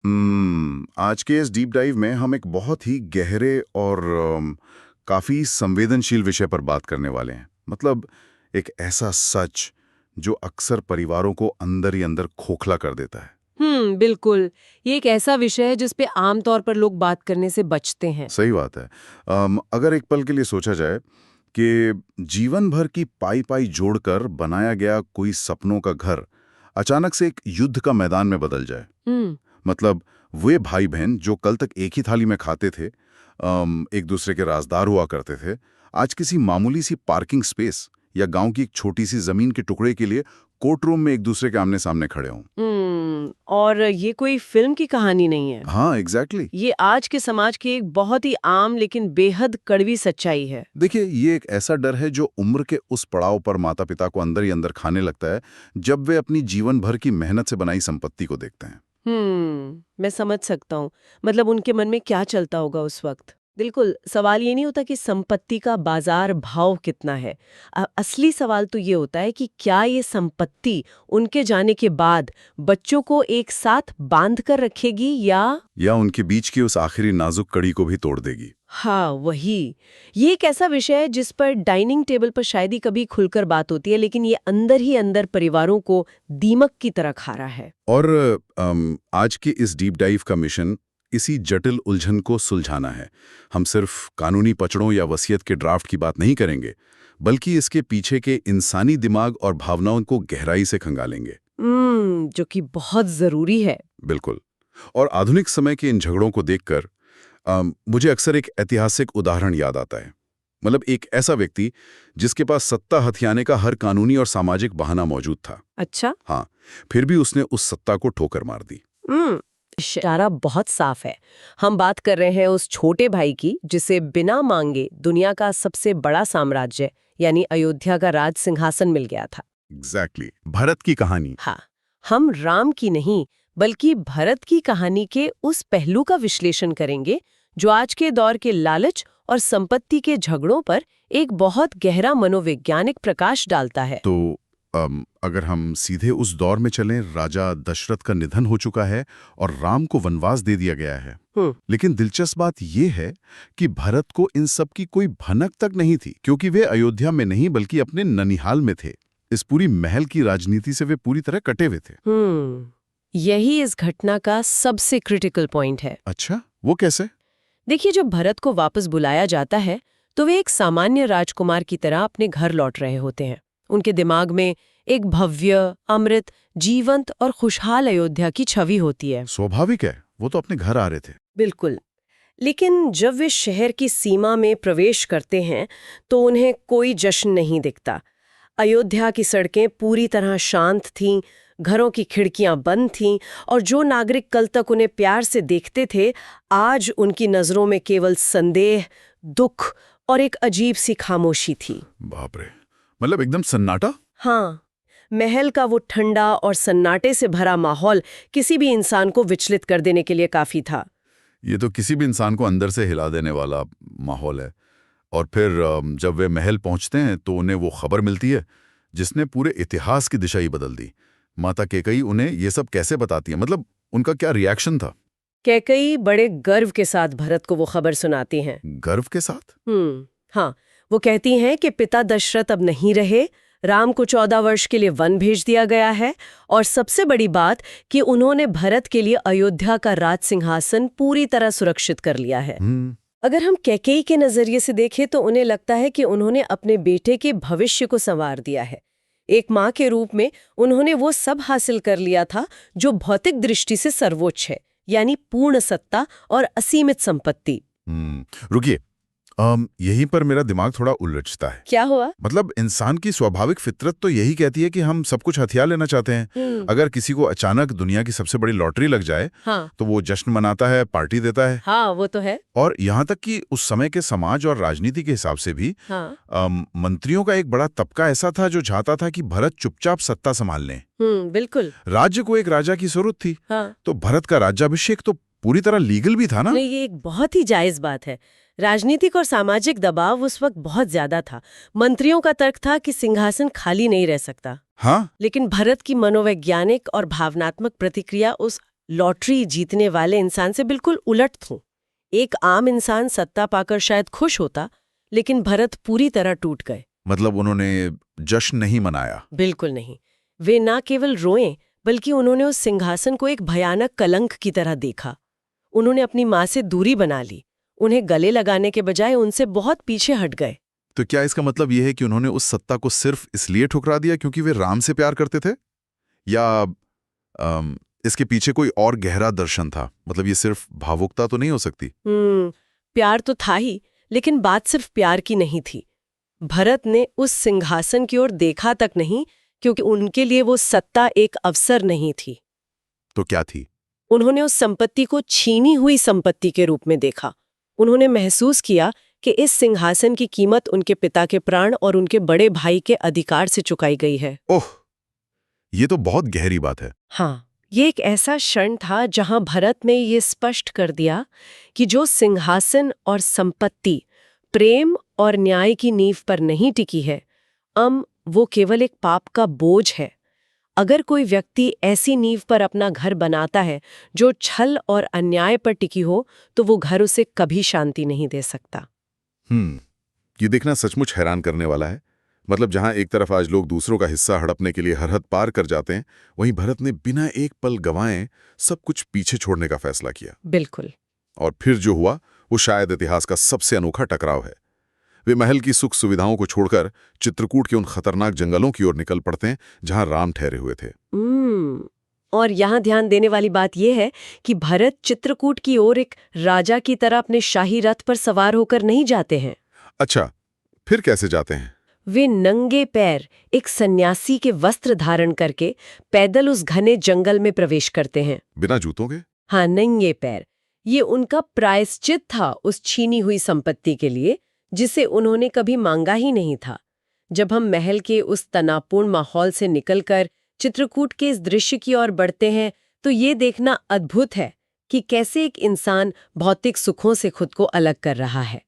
आज के इस डीप डाइव में हम एक बहुत ही गहरे और काफी संवेदनशील विषय पर बात करने वाले हैं। मतलब एक ऐसा सच जो अक्सर परिवारों को अंदर ही अंदर खोखला कर देता है। बिल्कुल। ये एक ऐसा विषय है जिस पे आमतौर पर लोग बात करने से बचते हैं। सही बात है। अगर एक पल के लिए सोचा जाए कि जीवन भर की पाई पाई जोड़कर बनाया गया कोई सपनों का घर अचानक से एक युद्ध का मैदान में बदल जाए। हम्म मतलब वे भाई बहन जो कल तक एक ही थाली में खाते थे, एक दूसरे के राजदार हुआ करते थे, आज किसी मामूली सी पार्किंग स्पेस या गांव की एक छोटी सी जमीन के टुकड़े के लिए कोर्ट रूम में एक दूसरे के आमने सामने खड़े हों। और ये कोई फिल्म की कहानी नहीं है। हाँ, एग्जैक्टली। ये आज के समाज की एक बहुत ही आम लेकिन बेहद कड़वी सच्चाई है। देखिए, ये एक ऐसा डर है जो उम्र के उस पड़ाव पर माता पिता को अंदर ही अंदर खाने लगता है जब वे अपनी जीवन भर की मेहनत से बनाई संपत्ति को देखते हैं। मैं समझ सकता हूँ। मतलब उनके मन में क्या चलता होगा उस वक्त। बिल्कुल, सवाल ये नहीं होता कि संपत्ति का बाजार भाव कितना है। असली सवाल तो ये होता है कि क्या ये संपत्ति उनके जाने के बाद बच्चों को एक साथ बांध कर रखेगी या उनके बीच की उस आखिरी नाजुक कड़ी को भी तोड़ देगी। हाँ, वही। ये एक ऐसा विषय है जिस पर डाइनिंग टेबल पर शायद ही कभी खुलकर बात होती है, लेकिन ये अंदर ही अंदर परिवारों को दीमक की तरह खा रहा है। और आज के इस डीप डाइव का मिशन इसी जटिल उलझन को सुलझाना है। हम सिर्फ कानूनी पचड़ों या वसीयत के ड्राफ्ट की बात नहीं करेंगे, बल्कि इसके पीछे के इंसानी दिमाग और भावनाओं को गहराई से खंगालेंगे। जो कि बहुत जरूरी है। बिल्कुल। और आधुनिक समय के इन झगड़ों को देखकर मुझे अक्सर एक ऐतिहासिक उदाहरण याद आता है। मतलब एक ऐसा व्यक्ति जिसके पास सत्ता हथियाने का हर कानूनी और सामाजिक बहाना मौजूद था। अच्छा। हाँ, फिर भी उसने उस सत्ता को ठोकर मार दी। इशारा बहुत साफ है। हम बात कर रहे हैं उस छोटे भाई की जिसे बिना मांगे दुनिया का सबसे बड़ा साम्राज्य यानी अयोध्या का राज सिंहासन मिल गया था। एग्जैक्टली, भरत की कहानी। हाँ, हम राम की नहीं बल्कि भरत की कहानी के उस पहलू का विश्लेषण करेंगे जो आज के दौर के लालच और संपत्ति के झगड़ों पर एक बहुत गहरा मनोवैज्ञानिक प्रकाश डालता है। तो अगर हम सीधे उस दौर में चलें, राजा दशरथ का निधन हो चुका है और राम को वनवास दे दिया गया है। लेकिन दिलचस्प बात यह है कि भरत को इन सब की कोई भनक तक नहीं थी, क्योंकि वे अयोध्या में नहीं बल्कि अपने ननिहाल में थे। इस पूरी महल की राजनीति से वे पूरी तरह कटे हुए थे। यही इस घटना का सबसे क्रिटिकल पॉइंट है। अच्छा, वो कैसे? देखिए, जब भरत को वापस बुलाया जाता है तो वे एक सामान्य राजकुमार की तरह अपने घर लौट रहे होते हैं। उनके दिमाग में एक भव्य, अमृत, जीवंत और खुशहाल अयोध्या की छवि होती है। स्वाभाविक है, वो तो अपने घर आ रहे थे। बिल्कुल। लेकिन जब वे शहर की सीमा में प्रवेश करते हैं तो उन्हें कोई जश्न नहीं दिखता। अयोध्या की सड़कें पूरी तरह शांत थीं, घरों की खिड़कियां बंद थीं और जो नागरिक कल तक उन्हें प्यार से देखते थे, आज उनकी नजरों में केवल संदेह, दुख और एक अजीब सी खामोशी थी। बाप रे, मतलब एकदम सन्नाटा। हाँ, महल का वो ठंडा और सन्नाटे से भरा माहौल किसी भी इंसान को विचलित कर देने के लिए काफी था। ये तो किसी भी इंसान को अंदर से हिला देने वाला माहौल है। और फिर जब वे महल पहुंचते हैं तो उन्हें वो खबर मिलती है जिसने पूरे इतिहास की दिशा ही बदल दी। माता कैकेयी उन्हें ये सब कैसे बताती है? मतलब उनका क्या रिएक्शन था? कैकेयी बड़े गर्व के साथ भरत को वो खबर सुनाती हैं। गर्व के साथ? हाँ, वो कहती हैं कि पिता दशरथ अब नहीं रहे, राम को 14 वर्ष के लिए वन भेज दिया गया है, और सबसे बड़ी बात कि उन्होंने भरत के लिए अयोध्या का राज सिंहासन पूरी तरह सुरक्षित कर लिया है। अगर हम कैकेयी के नजरिए से देखें तो उन्हें लगता है कि उन्होंने अपने बेटे के भविष्य को संवार दिया है। एक माँ के रूप में उन्होंने वो सब हासिल कर लिया था जो भौतिक दृष्टि से सर्वोच्च है, यानी पूर्ण सत्ता और असीमित संपत्ति। रुकिए, यहीं पर मेरा दिमाग थोड़ा उलझता है। क्या हुआ? मतलब इंसान की स्वाभाविक फितरत तो यही कहती है कि हम सब कुछ हथिया लेना चाहते हैं। अगर किसी को अचानक दुनिया की सबसे बड़ी लॉटरी लग जाए, तो वो जश्न मनाता है, पार्टी देता है। हाँ, वो तो है। और यहाँ तक कि उस समय के समाज और राजनीति के हिसाब से भी मंत्रियों का एक बड़ा तबका ऐसा था जो चाहता था कि भरत चुपचाप सत्ता संभाल लें। बिल्कुल। राज्य को एक राजा की जरूरत थी। तो भरत का राज्याभिषेक तो पूरी तरह लीगल भी था ना? नहीं, ये एक बहुत ही जायज बात है। राजनीतिक और सामाजिक दबाव उस वक्त बहुत ज्यादा था। मंत्रियों का तर्क था कि सिंहासन खाली नहीं रह सकता। हाँ? लेकिन भरत की मनोवैज्ञानिक और भावनात्मक प्रतिक्रिया उस लॉटरी जीतने वाले इंसान से बिल्कुल उलट थूं। एक आम इंसान सत्ता पाकर शायद खुश होता, लेकिन भरत पूरी तरह टूट गए। मतलब उन्होंने जश्न नहीं मनाया? बिल्कुल नहीं। वे ना केवल रोए, बल्कि उन्होंने उस सिंहासन को एक भयानक कलंक की तरह देखा। उन्होंने अपनी माँ से दूरी बना ली, उन्हें गले लगाने के बजाय उनसे बहुत पीछे हट गए। तो क्या इसका मतलब यह है कि उन्होंने उस सत्ता को सिर्फ इसलिए ठुकरा दिया क्योंकि वे राम से प्यार करते थे, या इसके पीछे कोई और गहरा दर्शन था? मतलब ये सिर्फ भावुकता तो नहीं हो सकती? प्यार तो था ही, लेकिन बात सिर्फ प्यार की नहीं थी। भरत ने उस सिंहासन की ओर देखा तक नहीं, क्योंकि उनके लिए वो सत्ता एक अवसर नहीं थी। तो क्या थी? उन्होंने उस संपत्ति को छीनी हुई संपत्ति के रूप में देखा। उन्होंने महसूस किया कि इस सिंहासन की कीमत उनके पिता के प्राण और उनके बड़े भाई के अधिकार से चुकाई गई है। ओह, ये तो बहुत गहरी बात है। हाँ, ये एक ऐसा क्षण था जहां भरत ने ये स्पष्ट कर दिया कि जो सिंहासन और संपत्ति प्रेम और न्याय की नींव पर नहीं टिकी है, वो केवल एक पाप का बोझ है। अगर कोई व्यक्ति ऐसी नींव पर अपना घर बनाता है जो छल और अन्याय पर टिकी हो, तो वो घर उसे कभी शांति नहीं दे सकता। ये देखना सचमुच हैरान करने वाला है। मतलब जहां एक तरफ आज लोग दूसरों का हिस्सा हड़पने के लिए हर हद पार कर जाते हैं, वहीं भरत ने बिना एक पल गंवाए सब कुछ पीछे छोड़ने का फैसला किया। बिल्कुल। और फिर जो हुआ वो शायद इतिहास का सबसे अनोखा टकराव है। वे महल की सुख सुविधाओं को छोड़कर चित्रकूट के उन खतरनाक जंगलों की ओर निकल पड़ते हैं जहां राम ठहरे हुए थे। और यहाँ ध्यान देने वाली बात यह है कि भरत चित्रकूट की ओर एक राजा की तरह अपने शाही रथ पर सवार होकर नहीं जाते हैं। अच्छा, फिर कैसे जाते हैं? वे नंगे पैर एक सन्यासी के वस्त्र धारण करके पैदल उस घने जंगल में प्रवेश करते हैं। बिना जूतों के? हाँ, नंगे पैर। ये उनका प्रायश्चित था उस छीनी हुई संपत्ति के लिए, जिसे उन्होंने कभी मांगा ही नहीं था। जब हम महल के उस तनावपूर्ण माहौल से निकलकर चित्रकूट के इस दृश्य की ओर बढ़ते हैं, तो ये देखना अद्भुत है कि कैसे एक इंसान भौतिक सुखों से खुद को अलग कर रहा है।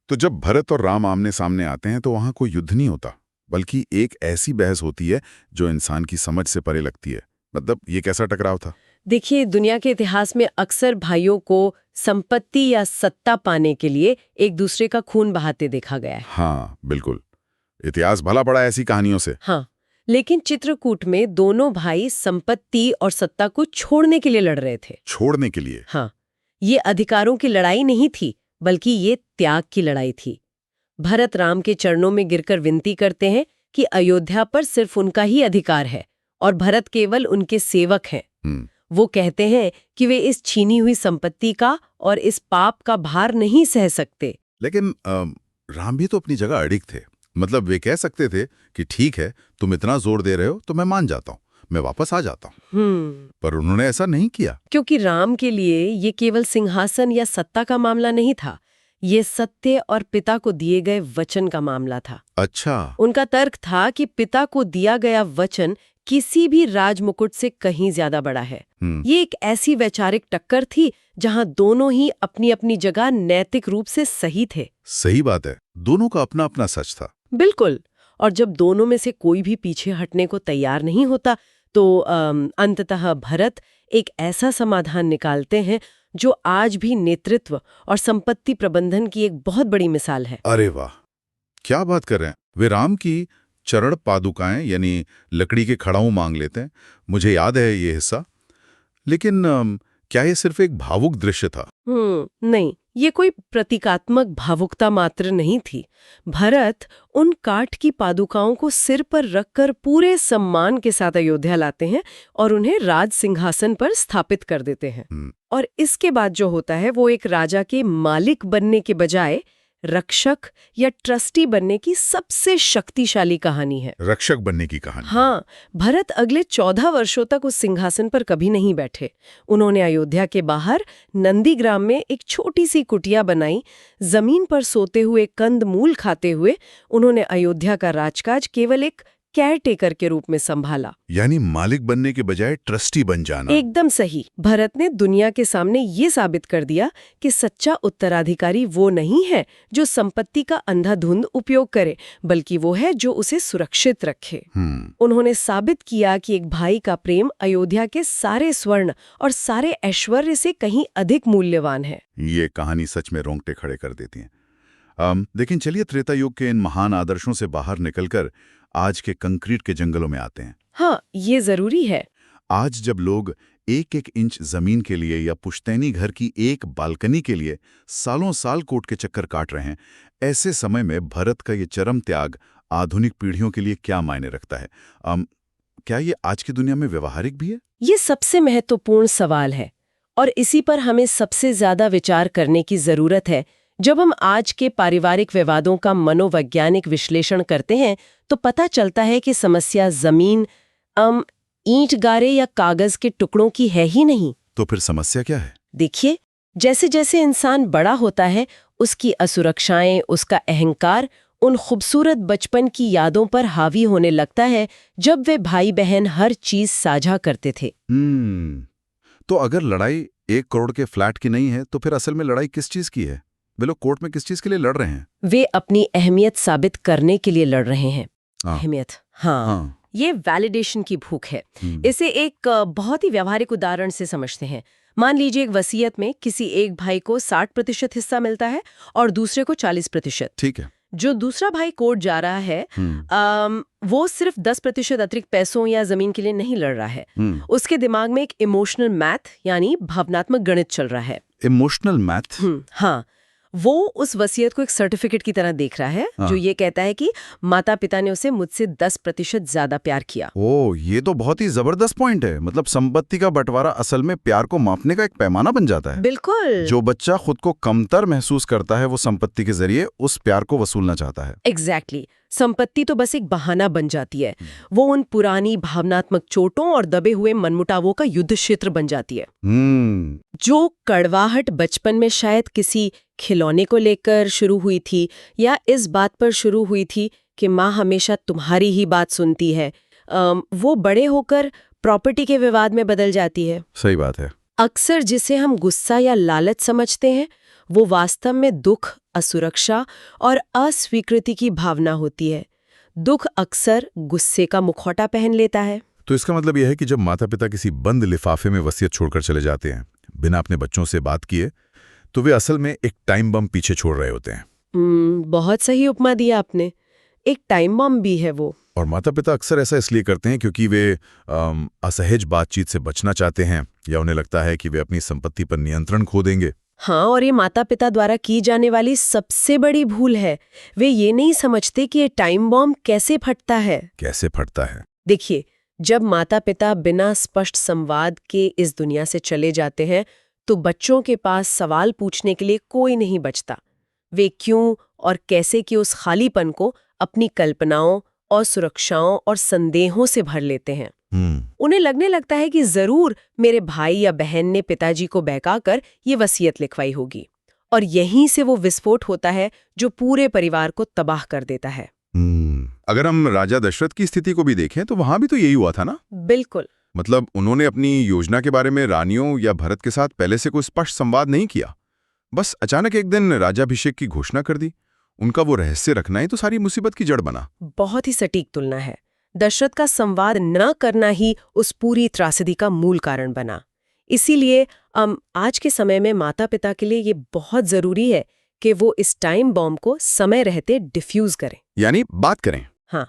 तो जब भरत और राम आमने सामने आते हैं तो वहां कोई युद्ध नहीं होता, बल्कि एक ऐसी बहस होती है जो इंसान की समझ से परे लगती है। मतलब ये कैसा टकराव था? देखिए, दुनिया के इतिहास में अक्सर भाइयों को संपत्ति या सत्ता पाने के लिए एक दूसरे का खून बहाते देखा गया है। हाँ, बिल्कुल। इतिहास भला पड़ा ऐसी कहानियों से। हाँ, लेकिन चित्रकूट में दोनों भाई संपत्ति और सत्ता को छोड़ने के लिए लड़ रहे थे। छोड़ने के लिए? हाँ, ये अधिकारों की लड़ाई नहीं थी, बल्कि ये त्याग की लड़ाई थी। भरत राम के चरणों में गिरकर विनती करते हैं कि अयोध्या पर सिर्फ उनका ही अधिकार है और भरत केवल उनके सेवक हैं। वो कहते हैं कि वे इस छीनी हुई संपत्ति का और इस पाप का भार नहीं सह सकते। लेकिन राम भी तो अपनी जगह अडिग थे। मतलब वे कह सकते थे कि ठीक है, तुम इतना जोर दे रहे हो तो मैं मान जाता हूँ, मैं वापस आ जाता हूँ। पर उन्होंने ऐसा नहीं किया। क्योंकि राम के लिए ये केवल सिंहासन या सत्ता का मामला नहीं था, ये सत्य और पिता को दिए गए वचन का मामला था। अच्छा। उनका तर्क था कि पिता को दिया गया वचन किसी भी राजमुकुट से कहीं ज्यादा बड़ा है। ये एक ऐसी वैचारिक टक्कर थी जहां दोनों ही अपनी अपनी जगह नैतिक रूप से सही थे। सही बात है, दोनों का अपना अपना सच था। बिल्कुल। और जब दोनों में से कोई भी पीछे हटने को तैयार नहीं होता, तो अंततः भरत एक ऐसा समाधान निकालते हैं जो आज भी नेतृत्व और संपत्ति प्रबंधन की एक बहुत बड़ी मिसाल है। अरे वाह, क्या बात कर रहे हैं। वे राम की चरण पादुकाएं यानी लकड़ी के खड़ाऊ मांग लेते हैं। मुझे याद है ये हिस्सा। लेकिन क्या ये सिर्फ एक भावुक दृश्य था? नहीं, ये कोई प्रतीकात्मक भावुकता मात्र नहीं थी। भरत उन काठ की पादुकाओं को सिर पर रखकर पूरे सम्मान के साथ अयोध्या लाते हैं और उन्हें राज सिंहासन पर स्थापित कर देते हैं। और इसके बाद जो होता है वो एक राजा के मालिक बनने के बजाय रक्षक या ट्रस्टी बनने की सबसे शक्तिशाली कहानी है। रक्षक बनने की कहानी। हाँ, भरत अगले 14 वर्षों तक उस सिंहासन पर कभी नहीं बैठे। उन्होंने अयोध्या के बाहर नंदीग्राम में एक छोटी सी कुटिया बनाई। जमीन पर सोते हुए, कंदमूल खाते हुए उन्होंने अयोध्या का राजकाज केवल एक केयरटेकर के रूप में संभाला। यानी मालिक बनने के बजाय ट्रस्टी बन जाना। एकदम सही। भरत ने दुनिया के सामने ये साबित कर दिया कि सच्चा उत्तराधिकारी वो नहीं है जो संपत्ति का अंधाधुंध उपयोग करे, बल्कि वो है जो उसे सुरक्षित रखे। उन्होंने साबित किया कि एक भाई का प्रेम अयोध्या के सारे स्वर्ण और सारे ऐश्वर्य से कहीं अधिक मूल्यवान है। ये कहानी सच में रोंगटे खड़े कर देती है। लेकिन चलिए त्रेता युग के इन महान आदर्शों से बाहर निकलकर आज के कंक्रीट के जंगलों में आते हैं। हाँ, ये जरूरी है। आज जब लोग एक एक इंच जमीन के लिए या पुश्तैनी घर की एक बालकनी के लिए सालों साल कोर्ट के चक्कर काट रहे हैं, ऐसे समय में भरत का ये चरम त्याग आधुनिक पीढ़ियों के लिए क्या मायने रखता है? क्या ये आज की दुनिया में व्यवहारिक भी है? ये सबसे महत्वपूर्ण सवाल है और इसी पर हमें सबसे ज्यादा विचार करने की जरूरत है। जब हम आज के पारिवारिक विवादों का मनोवैज्ञानिक विश्लेषण करते हैं तो पता चलता है कि समस्या जमीन, ईंट गारे या कागज के टुकड़ों की है ही नहीं। तो फिर समस्या क्या है? देखिए, जैसे जैसे इंसान बड़ा होता है, उसकी असुरक्षाएं, उसका अहंकार उन खूबसूरत बचपन की यादों पर हावी होने लगता है जब वे भाई बहन हर चीज साझा करते थे। तो अगर लड़ाई 1 करोड़ के फ्लैट की नहीं है तो फिर असल में लड़ाई किस चीज की है? वे लोग कोर्ट में किस चीज के लिए लड़ रहे हैं? वे अपनी अहमियत साबित करने के लिए लड़ रहे हैं। अहमियत, हाँ। ये वैलिडेशन की भूख है। इसे एक बहुत ही व्यावहारिक उदाहरण से समझते हैं। मान लीजिए एक वसीयत में किसी एक भाई को 60% हिस्सा मिलता है और दूसरे को 40%। ठीक है। जो दूसरा भाई कोर्ट जा रहा है वो सिर्फ 10% अतिरिक्त पैसों या जमीन के लिए नहीं लड़ रहा है। उसके दिमाग में एक इमोशनल मैथ यानी भावनात्मक गणित चल रहा है। Emotional math? हाँ, वो उस वसीयत को एक सर्टिफिकेट की तरह देख रहा है जो ये कहता है कि माता पिता ने उसे मुझसे 10% ज्यादा प्यार किया। ओह, ये तो बहुत ही जबरदस्त पॉइंट है। मतलब संपत्ति का बंटवारा असल में प्यार को मापने का एक पैमाना बन जाता है। बिल्कुल। जो बच्चा खुद को कमतर महसूस करता है वो संपत्ति के जरिए उस प्यार को वसूलना चाहता है। एग्जैक्टली। संपत्ति तो बस एक बहाना बन जाती है। वो उन पुरानी भावनात्मक चोटों और दबे हुए मनमुटावों का युद्ध क्षेत्र बन जाती है। जो कड़वाहट बचपन में शायद किसी खिलौने को लेकर शुरू हुई थी या इस बात पर शुरू हुई थी कि माँ हमेशा तुम्हारी ही बात सुनती है, वो बड़े होकर प्रॉपर्टी के विवाद में बदल जाती है। सही बात है। अक्सर जिसे हम गुस्सा या लालच समझते हैं वो वास्तव में दुख, असुरक्षा और अस्वीकृति की भावना होती है। दुख अक्सर गुस्से का मुखौटा पहन लेता है। तो इसका मतलब यह है कि जब माता पिता किसी बंद लिफाफे में वसीयत छोड़कर चले जाते हैं बिना अपने बच्चों से बात किए, तो वे असल में एक टाइम बम पीछे छोड़ रहे होते हैं। बहुत सही उपमा दिया आपने। एक टाइम बम भी है वो। और माता पिता अक्सर ऐसा इसलिए करते हैं क्योंकि वे असहज बातचीत से बचना चाहते हैं या उन्हें लगता है कि वे अपनी संपत्ति पर नियंत्रण खो देंगे। हाँ, और ये माता पिता द्वारा की जाने वाली सबसे बड़ी भूल है। वे ये नहीं समझते कि ये टाइम बॉम्ब कैसे फटता है। कैसे फटता है? देखिए, जब माता पिता बिना स्पष्ट संवाद के इस दुनिया से चले जाते हैं तो बच्चों के पास सवाल पूछने के लिए कोई नहीं बचता। वे क्यों और कैसे के उस खालीपन को अपनी कल्पनाओं और सुरक्षाओं और संदेहों से भर लेते हैं। उन्हें लगने लगता है कि जरूर मेरे भाई या बहन ने पिताजी को बहकाकर ये वसीयत लिखवाई होगी, और यहीं से वो विस्फोट होता है जो पूरे परिवार को तबाह कर देता है। अगर हम राजा दशरथ की स्थिति को भी देखें तो वहां भी तो यही हुआ था ना? बिल्कुल। मतलब उन्होंने अपनी योजना के बारे में रानियों या भरत के साथ पहले से कोई स्पष्ट संवाद नहीं किया। बस अचानक एक दिन राजाभिषेक की घोषणा कर दी। उनका वो रहस्य रखना ही तो सारी मुसीबत की जड़ बना। बहुत ही सटीक तुलना है। दशरथ का संवाद न करना ही उस पूरी त्रासदी का मूल कारण बना। इसीलिए आज के समय में माता पिता के लिए ये बहुत जरूरी है कि वो इस टाइम बॉम्ब को समय रहते डिफ्यूज करें, यानी बात करें। हाँ,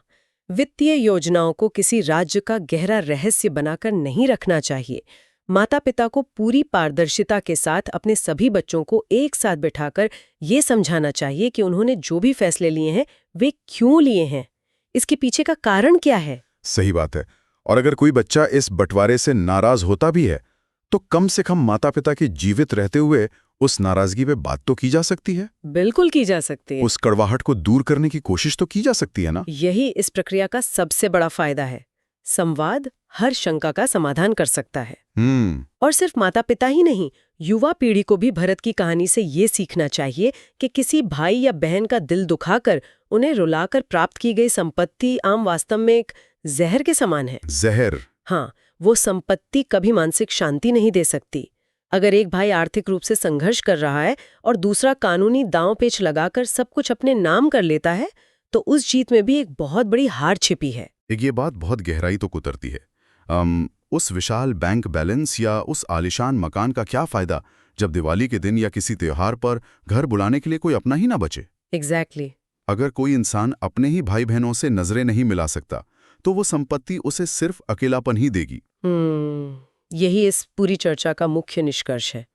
वित्तीय योजनाओं को किसी राज्य का गहरा रहस्य बनाकर नहीं रखना चाहिए। माता पिता को पूरी पारदर्शिता के साथ अपने सभी बच्चों को एक साथ बिठाकर ये समझाना चाहिए कि उन्होंने जो भी फैसले लिए हैं वे क्यों लिए हैं, इसके पीछे का कारण क्या है। सही बात है। और अगर कोई बच्चा इस बंटवारे से नाराज होता भी है तो कम से कम माता पिता के जीवित रहते हुए उस नाराजगी पे बात तो की जा सकती है। बिल्कुल की जा सकती है। उस कड़वाहट को दूर करने की कोशिश तो की जा सकती है ना। यही इस प्रक्रिया का सबसे बड़ा फायदा है। संवाद हर शंका का समाधान कर सकता है। हम्म। और सिर्फ माता पिता ही नहीं, युवा पीढ़ी को भी भरत की कहानी से ये सीखना चाहिए कि किसी भाई या बहन का दिल दुखाकर उन्हें रुलाकर प्राप्त की गई संपत्ति आम वास्तव में एक जहर के समान है। जहर। हाँ, वो संपत्ति कभी मानसिक शांति नहीं दे सकती। अगर एक भाई आर्थिक रूप से संघर्ष कर रहा है और दूसरा कानूनी दांव पेच लगाकर सब कुछ अपने नाम कर लेता है, तो उस जीत में भी एक बहुत बड़ी हार छिपी है। एक ये बात बहुत गहराई तो उतरती है। उस विशाल बैंक बैलेंस या उस आलिशान मकान का क्या फायदा जब दिवाली के दिन या किसी त्योहार पर घर बुलाने के लिए कोई अपना ही ना बचे। एग्जैक्टली। अगर कोई इंसान अपने ही भाई बहनों से नजरें नहीं मिला सकता तो वो संपत्ति उसे सिर्फ अकेलापन ही देगी। यही इस पूरी चर्चा का मुख्य निष्कर्ष है।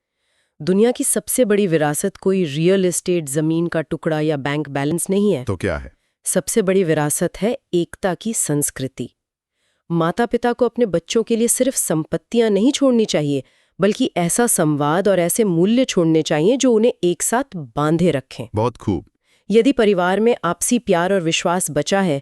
दुनिया की सबसे बड़ी विरासत कोई रियल एस्टेट, जमीन का टुकड़ा या बैंक बैलेंस नहीं है। तो क्या है? सबसे बड़ी विरासत है एकता की संस्कृति। माता पिता को अपने बच्चों के लिए सिर्फ संपत्तियां नहीं छोड़नी चाहिए, बल्कि ऐसा संवाद और ऐसे मूल्य छोड़ने चाहिए जो उन्हें एक साथ बांधे रखें। बहुत खूब। यदि परिवार में आपसी प्यार और विश्वास बचा है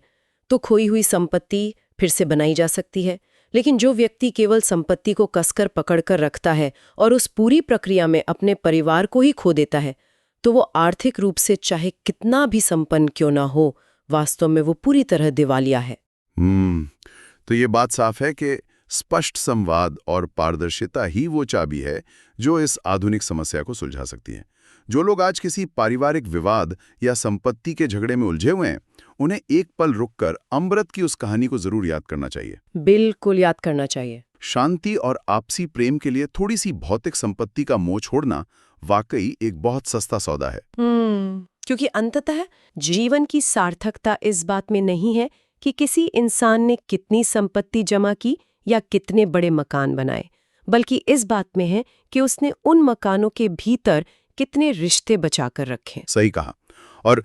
तो खोई हुई संपत्ति फिर से बनाई जा सकती है। लेकिन जो व्यक्ति केवल संपत्ति को कसकर पकड़कर रखता है और उस पूरी प्रक्रिया में अपने परिवार को ही खो देता है, तो वो आर्थिक रूप से चाहे कितना भी संपन्न क्यों ना हो, वास्तव में वो पूरी तरह दिवालिया है। तो ये बात साफ है कि स्पष्ट संवाद और पारदर्शिता ही वो चाबी है जो इस आधुनिक समस्या को सुलझा सकती है। जो लोग आज किसी पारिवारिक विवाद या संपत्ति के झगड़े में उलझे हुए हैं, उन्हें एक पल रुककर अमृत की उस कहानी को जरूर याद करना चाहिए। बिल्कुल याद करना चाहिए। शांति और आपसी प्रेम के लिए थोड़ी सी भौतिक संपत्ति का मोह छोड़ना वाकई एक बहुत सस्ता सौदा है। क्योंकि अंततः जीवन की सार्थकता इस बात में नहीं है कि किसी इंसान ने कितनी संपत्ति जमा की या कितने बड़े मकान बनाए, बल्कि इस बात में है कि उसने उन मकानों के भीतर कितने रिश्ते बचाकर रखे। सही कहा। और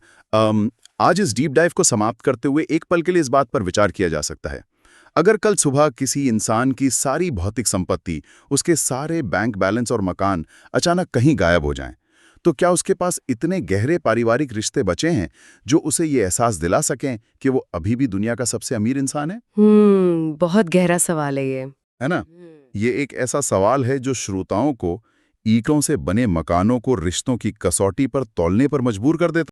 आज इस डीप डाइव को समाप्त करते हुए एक पल के लिए इस बात पर विचार किया जा सकता है, अगर कल सुबह किसी इंसान की सारी भौतिक संपत्ति, उसके सारे बैंक बैलेंस और मकान अचानक कहीं गायब हो जाएं, तो क्या उसके पास इतने गहरे पारिवारिक रिश्ते बचे हैं जो उसे ये एहसास दिला सकें कि वो अभी भी दुनिया का सबसे अमीर इंसान है? बहुत गहरा सवाल है ये, है ना? ये एक ऐसा सवाल है जो श्रोताओं को ईंटों से बने मकानों को रिश्तों की कसौटी पर तौलने पर मजबूर कर देता है।